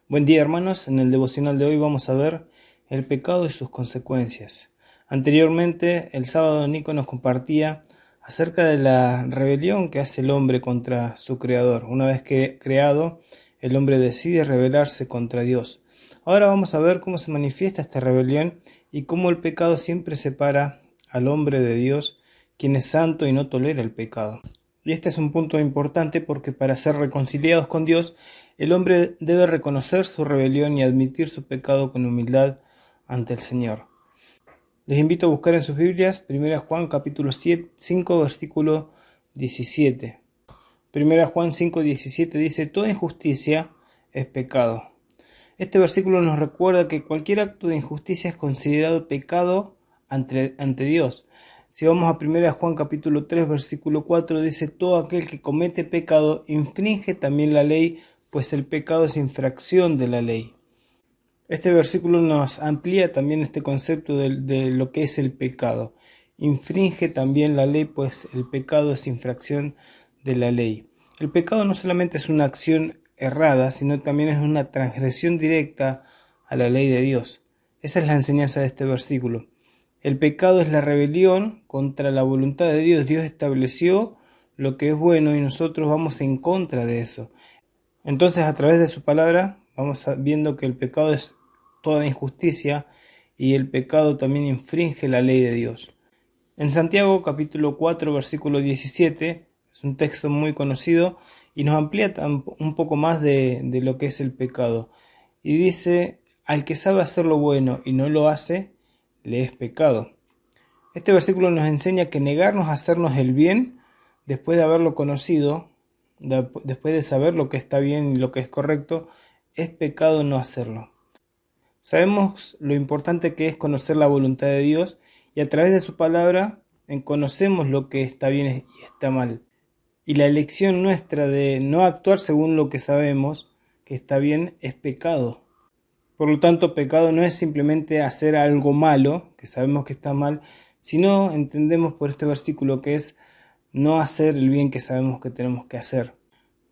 Buen día, hermanos. En el devocional de hoy vamos a ver el pecado y sus consecuencias. Anteriormente, el sábado, Nico nos compartía acerca de la rebelión que hace el hombre contra su creador. Una vez que creado, el hombre decide rebelarse contra Dios. Ahora vamos a ver cómo se manifiesta esta rebelión y cómo el pecado siempre separa al hombre de Dios, quien es santo y no tolera el pecado. Y este es un punto importante porque para ser reconciliados con Dios, el hombre debe reconocer su rebelión y admitir su pecado con humildad ante el Señor. Les invito a buscar en sus Biblias 1 Juan capítulo 5 versículo 17. 1 Juan 5:17 dice: toda injusticia es pecado. Este versículo nos recuerda que cualquier acto de injusticia es considerado pecado ante Dios. Si vamos a 1 Juan capítulo 3 versículo 4 dice: todo aquel que comete pecado infringe también la ley, pues el pecado es infracción de la ley. Este versículo nos amplía también este concepto de lo que es el pecado. Infringe también la ley, pues el pecado es infracción de la ley. El pecado no solamente es una acción errada, sino también es una transgresión directa a la ley de Dios. Esa es la enseñanza de este versículo. El pecado es la rebelión contra la voluntad de Dios. Dios estableció lo que es bueno y nosotros vamos en contra de eso. Entonces, a través de su palabra, vamos viendo que el pecado es toda injusticia y el pecado también infringe la ley de Dios. En Santiago capítulo 4 versículo 17, es un texto muy conocido y nos amplía un poco más de lo que es el pecado. Y dice: al que sabe hacer lo bueno y no lo hace, le es pecado. Este versículo nos enseña que negarnos a hacernos el bien, después de haberlo conocido, después de saber lo que está bien y lo que es correcto, es pecado no hacerlo. Sabemos lo importante que es conocer la voluntad de Dios y a través de su palabra conocemos lo que está bien y está mal. Y la elección nuestra de no actuar según lo que sabemos que está bien es pecado. Por lo tanto, pecado no es simplemente hacer algo malo, que sabemos que está mal, sino entendemos por este versículo que es no hacer el bien que sabemos que tenemos que hacer.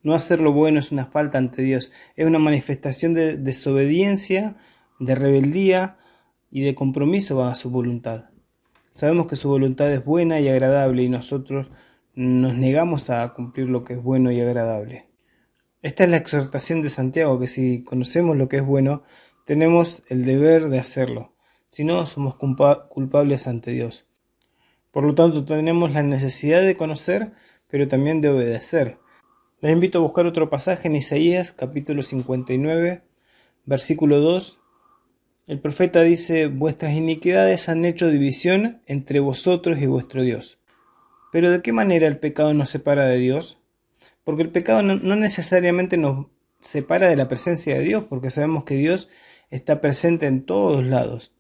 No hacer lo bueno es una falta ante Dios, es una manifestación de desobediencia, de rebeldía y de compromiso a su voluntad. Sabemos que su voluntad es buena y agradable y nosotros nos negamos a cumplir lo que es bueno y agradable. Esta es la exhortación de Santiago, que si conocemos lo que es bueno, tenemos el deber de hacerlo. Si no, somos culpables ante Dios. Por lo tanto, tenemos la necesidad de conocer, pero también de obedecer. Les invito a buscar otro pasaje en Isaías, capítulo 59, versículo 2. El profeta dice: vuestras iniquidades han hecho división entre vosotros y vuestro Dios. Pero ¿de qué manera el pecado nos separa de Dios? Porque el pecado no necesariamente nos separa de la presencia de Dios, porque sabemos que Dios está presente en todos lados.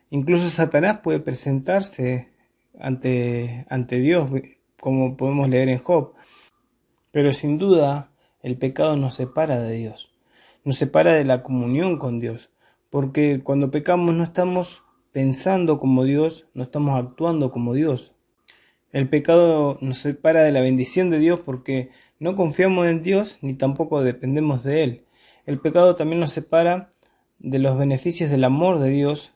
Incluso Satanás puede presentarse ante Dios, como podemos leer en Job. Pero sin duda el pecado nos separa de Dios, nos separa de la comunión con Dios, porque cuando pecamos no estamos pensando como Dios, no estamos actuando como Dios. El pecado nos separa de la bendición de Dios porque no confiamos en Dios ni tampoco dependemos de Él. El pecado también nos separa de los beneficios del amor de Dios,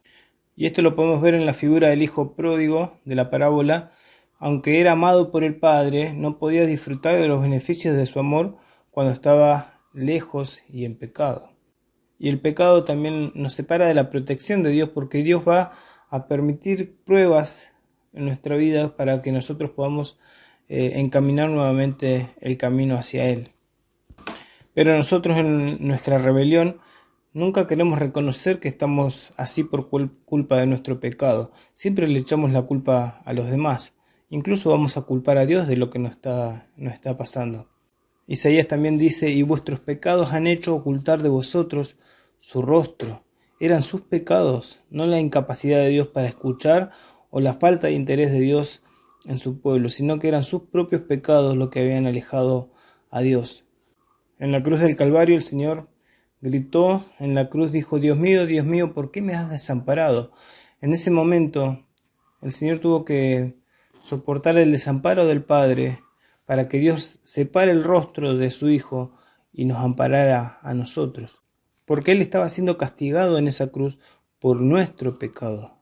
y esto lo podemos ver en la figura del hijo pródigo de la parábola. Aunque era amado por el Padre, no podía disfrutar de los beneficios de su amor cuando estaba lejos y en pecado. Y el pecado también nos separa de la protección de Dios, porque Dios va a permitir pruebas en nuestra vida para que nosotros podamos encaminar nuevamente el camino hacia Él. Pero nosotros en nuestra rebelión nunca queremos reconocer que estamos así por culpa de nuestro pecado. Siempre le echamos la culpa a los demás. Incluso vamos a culpar a Dios de lo que nos está pasando. Isaías también dice: y vuestros pecados han hecho ocultar de vosotros su rostro. Eran sus pecados, no la incapacidad de Dios para escuchar o la falta de interés de Dios en su pueblo, sino que eran sus propios pecados los que habían alejado a Dios. En la cruz del Calvario el Señor gritó, en la cruz dijo: Dios mío, ¿por qué me has desamparado? En ese momento el Señor tuvo que soportar el desamparo del Padre para que Dios separe el rostro de su Hijo y nos amparara a nosotros. porque Él estaba siendo castigado en esa cruz por nuestro pecado.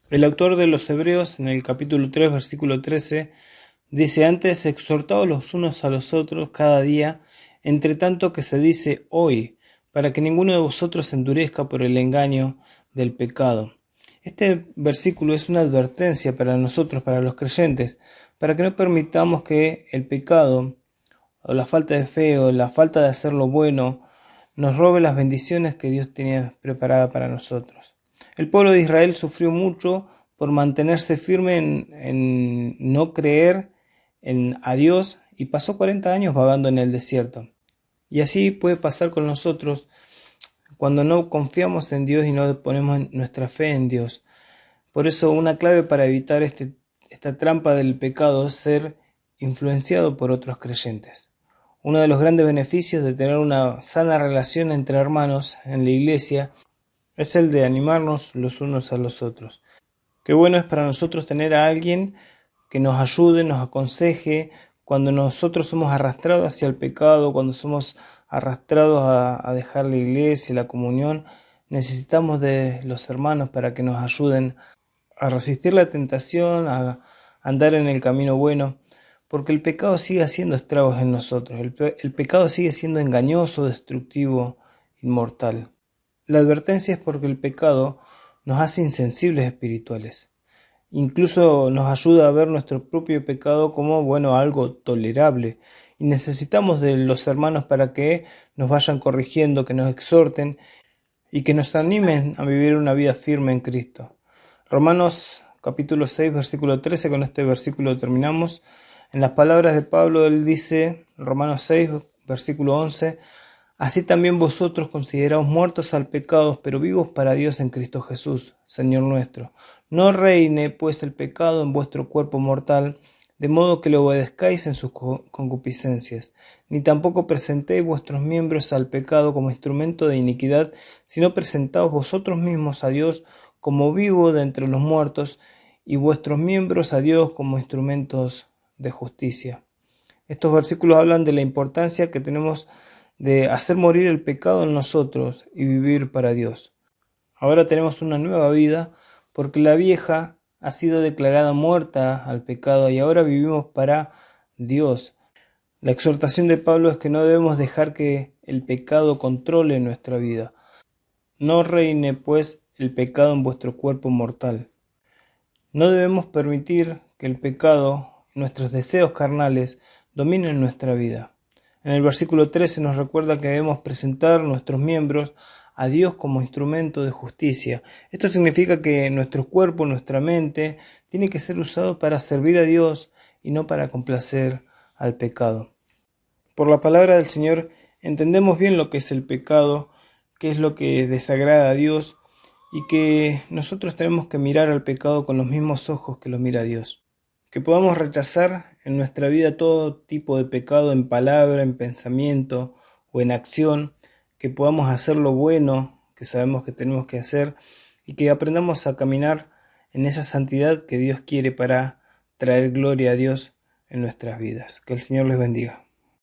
El autor de los Hebreos, en el capítulo 3, versículo 13, dice: antes exhortaos los unos a los otros cada día, entre tanto que se dice hoy, para que ninguno de vosotros se endurezca por el engaño del pecado. Este versículo es una advertencia para nosotros, para los creyentes, para que no permitamos que el pecado, o la falta de fe, o la falta de hacer lo bueno, nos robe las bendiciones que Dios tenía preparadas para nosotros. El pueblo de Israel sufrió mucho por mantenerse firme en no creer a Dios, y pasó 40 años vagando en el desierto. Y así puede pasar con nosotros cuando no confiamos en Dios y no ponemos nuestra fe en Dios. Por eso una clave para evitar esta trampa del pecado es ser influenciado por otros creyentes. Uno de los grandes beneficios de tener una sana relación entre hermanos en la iglesia es el de animarnos los unos a los otros. Qué bueno es para nosotros tener a alguien que nos ayude, nos aconseje cuando nosotros somos arrastrados hacia el pecado, cuando somos arrastrados a dejar la iglesia, la comunión. Necesitamos de los hermanos para que nos ayuden a resistir la tentación, a andar en el camino bueno, porque el pecado sigue haciendo estragos en nosotros. El pecado sigue siendo engañoso, destructivo, inmortal. La advertencia es porque el pecado nos hace insensibles espirituales. Incluso nos ayuda a ver nuestro propio pecado como, algo tolerable. Y necesitamos de los hermanos para que nos vayan corrigiendo, que nos exhorten y que nos animen a vivir una vida firme en Cristo. Romanos capítulo 6, versículo 13, con este versículo terminamos. En las palabras de Pablo, él dice, Romanos 6, versículo 11, así también vosotros consideraos muertos al pecado, pero vivos para Dios en Cristo Jesús, Señor nuestro. No reine pues el pecado en vuestro cuerpo mortal, de modo que le obedezcáis en sus concupiscencias, ni tampoco presentéis vuestros miembros al pecado como instrumento de iniquidad, sino presentaos vosotros mismos a Dios como vivo de entre los muertos, y vuestros miembros a Dios como instrumentos de justicia. Estos versículos hablan de la importancia que tenemos de hacer morir el pecado en nosotros y vivir para Dios. Ahora tenemos una nueva vida porque la vieja ha sido declarada muerta al pecado y ahora vivimos para Dios. La exhortación de Pablo es que no debemos dejar que el pecado controle nuestra vida. No reine pues el pecado en vuestro cuerpo mortal. No debemos permitir que el pecado, nuestros deseos carnales, dominen nuestra vida. En el versículo 13 nos recuerda que debemos presentar nuestros miembros a Dios como instrumento de justicia. Esto significa que nuestro cuerpo, nuestra mente, tiene que ser usado para servir a Dios y no para complacer al pecado. Por la palabra del Señor entendemos bien lo que es el pecado, qué es lo que desagrada a Dios, y que nosotros tenemos que mirar al pecado con los mismos ojos que lo mira Dios. Que podamos rechazar en nuestra vida todo tipo de pecado en palabra, en pensamiento o en acción, que podamos hacer lo bueno que sabemos que tenemos que hacer y que aprendamos a caminar en esa santidad que Dios quiere para traer gloria a Dios en nuestras vidas. Que el Señor les bendiga.